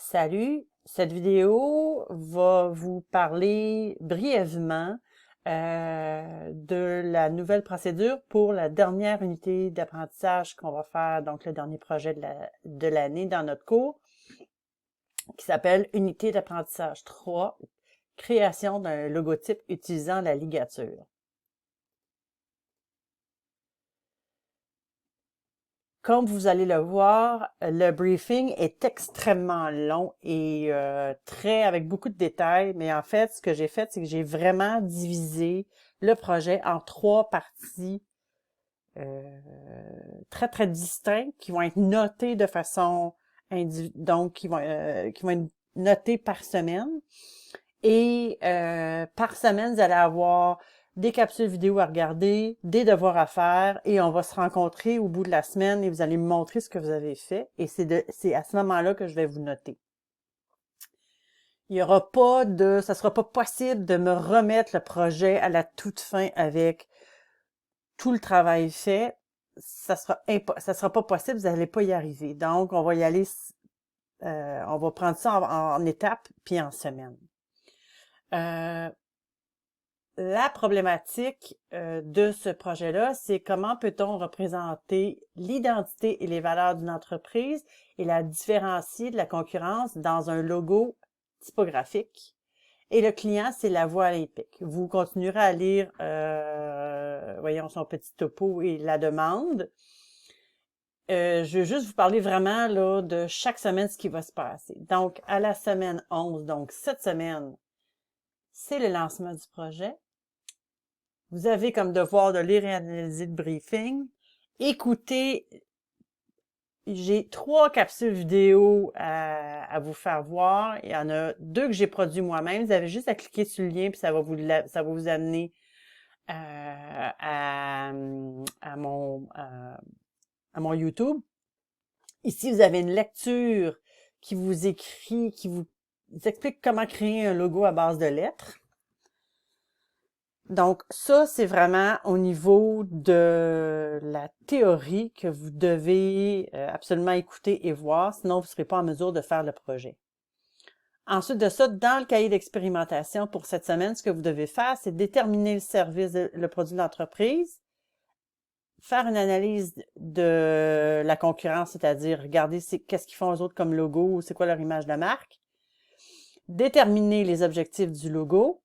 Salut, cette vidéo va vous parler brièvement de la nouvelle procédure pour la dernière unité d'apprentissage qu'on va faire, donc le dernier projet de l'année dans notre cours, qui s'appelle Unité d'apprentissage 3, création d'un logotype utilisant la ligature. Comme vous allez le voir, le briefing est extrêmement long et avec beaucoup de détails, mais en fait, ce que j'ai fait, c'est que j'ai vraiment divisé le projet en 3 parties très distinctes qui vont être notées de façon donc qui vont être notées par semaine. Et par semaine, vous allez avoir des capsules vidéo à regarder, des devoirs à faire, et on va se rencontrer au bout de la semaine et vous allez me montrer ce que vous avez fait. Et c'est à ce moment-là que je vais vous noter. Il y aura pas ça sera pas possible de me remettre le projet à la toute fin avec tout le travail fait. Ça sera pas possible, vous n'allez pas y arriver. Donc, on va y aller, on va prendre ça en étapes puis en semaines. La problématique de ce projet-là, c'est comment peut-on représenter l'identité et les valeurs d'une entreprise et la différencier de la concurrence dans un logo typographique. Et le client, c'est la voie olympique. Vous continuerez à lire, voyons, son petit topo et la demande. Je veux juste vous parler vraiment là de chaque semaine ce qui va se passer. Donc, à la semaine 11, donc cette semaine, c'est le lancement du projet. Vous avez comme devoir de lire et analyser le briefing. Écoutez, j'ai 3 capsules vidéo à vous faire voir. Il y en a 2 que j'ai produits moi-même. Vous avez juste à cliquer sur le lien puis ça va vous amener à mon YouTube. Ici, vous avez une lecture qui vous explique comment créer un logo à base de lettres. Donc, ça, c'est vraiment au niveau de la théorie que vous devez absolument écouter et voir, sinon vous ne serez pas en mesure de faire le projet. Ensuite de ça, dans le cahier d'expérimentation pour cette semaine, ce que vous devez faire, c'est déterminer le service, le produit de l'entreprise, faire une analyse de la concurrence, c'est-à-dire regarder qu'est-ce qu'ils font eux autres comme logo, c'est quoi leur image de marque, déterminer les objectifs du logo,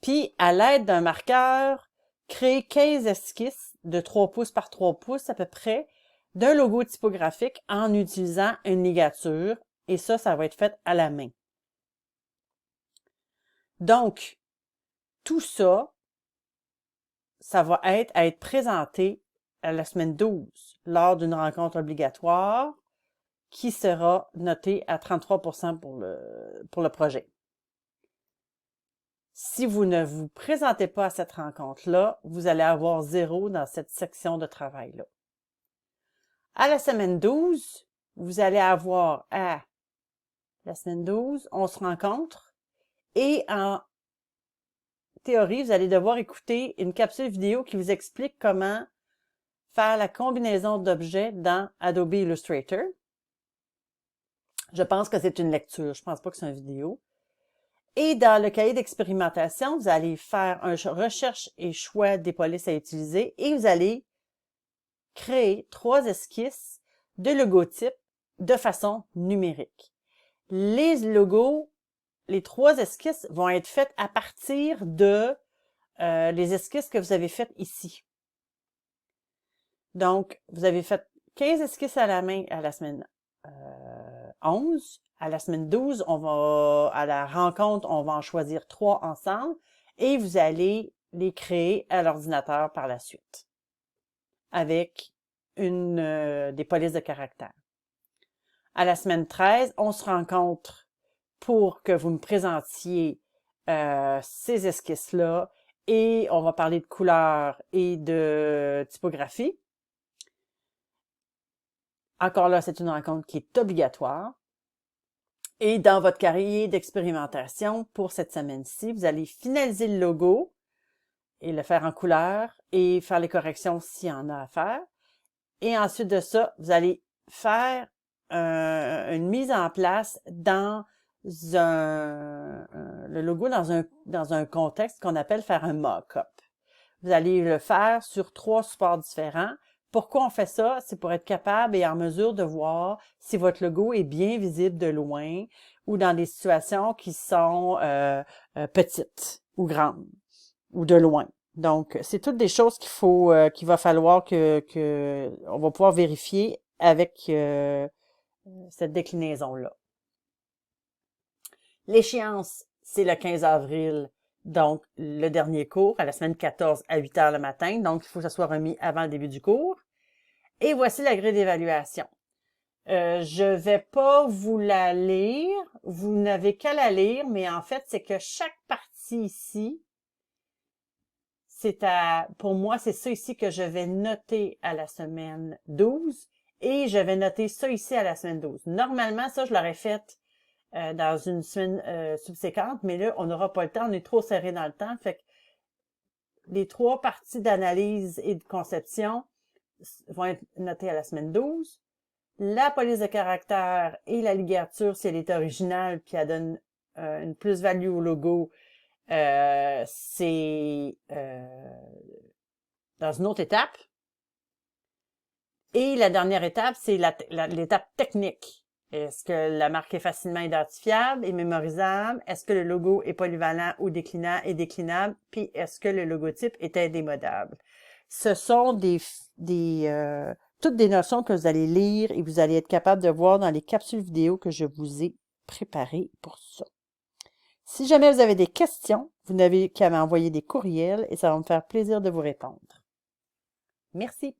puis, à l'aide d'un marqueur, créer 15 esquisses de 3 pouces par 3 pouces à peu près d'un logo typographique en utilisant une ligature. Et ça va être fait à la main. Donc, tout ça, ça va être à être présenté à la semaine 12 lors d'une rencontre obligatoire qui sera notée à 33% pour le projet. Si vous ne vous présentez pas à cette rencontre-là, vous allez avoir 0 dans cette section de travail-là. À la semaine 12, vous allez avoir la semaine 12, on se rencontre et en théorie, vous allez devoir écouter une capsule vidéo qui vous explique comment faire la combinaison d'objets dans Adobe Illustrator. Je pense que c'est une lecture, je pense pas que c'est une vidéo. Et dans le cahier d'expérimentation, vous allez faire un recherche et choix des polices à utiliser et vous allez créer 3 esquisses de logotypes de façon numérique. Les logos, les 3 esquisses vont être faites à partir de les esquisses que vous avez faites ici. Donc, vous avez fait 15 esquisses à la main à la semaine 11. À la semaine 12, à la rencontre, on va en choisir 3 ensemble et vous allez les créer à l'ordinateur par la suite avec des polices de caractère. À la semaine 13, on se rencontre pour que vous me présentiez ces esquisses-là et on va parler de couleurs et de typographie. Encore là, c'est une rencontre qui est obligatoire. Et dans votre cahier d'expérimentation pour cette semaine-ci, vous allez finaliser le logo et le faire en couleur et faire les corrections s'il y en a à faire. Et ensuite de ça, vous allez faire une mise en place dans le logo dans un contexte qu'on appelle faire un mock-up. Vous allez le faire sur 3 supports différents. Pourquoi on fait ça? C'est pour être capable et en mesure de voir si votre logo est bien visible de loin ou dans des situations qui sont petites ou grandes ou de loin. Donc, c'est toutes des choses qu'il va falloir que on va pouvoir vérifier avec cette déclinaison-là. L'échéance, c'est le 15 avril, donc le dernier cours, à la semaine 14 à 8 heures le matin. Donc, il faut que ça soit remis avant le début du cours. Et voici la grille d'évaluation. Je vais pas vous la lire. Vous n'avez qu'à la lire, mais en fait, c'est que chaque partie ici, pour moi, c'est ça ici que je vais noter à la semaine 12 et je vais noter ça ici à la semaine 12. Normalement, ça, je l'aurais fait dans une semaine subséquente, mais là, on n'aura pas le temps, on est trop serré dans le temps. Fait que les 3 parties d'analyse et de conception vont être notées à la semaine 12. La police de caractère et la ligature, si elle est originale, puis elle donne une plus-value au logo, c'est dans une autre étape. Et la dernière étape, c'est l'étape technique. Est-ce que la marque est facilement identifiable et mémorisable? Est-ce que le logo est polyvalent ou déclinant et déclinable? Puis est-ce que le logotype est indémodable? Ce sont toutes des notions que vous allez lire et vous allez être capable de voir dans les capsules vidéo que je vous ai préparées pour ça. Si jamais vous avez des questions, vous n'avez qu'à m'envoyer des courriels et ça va me faire plaisir de vous répondre. Merci.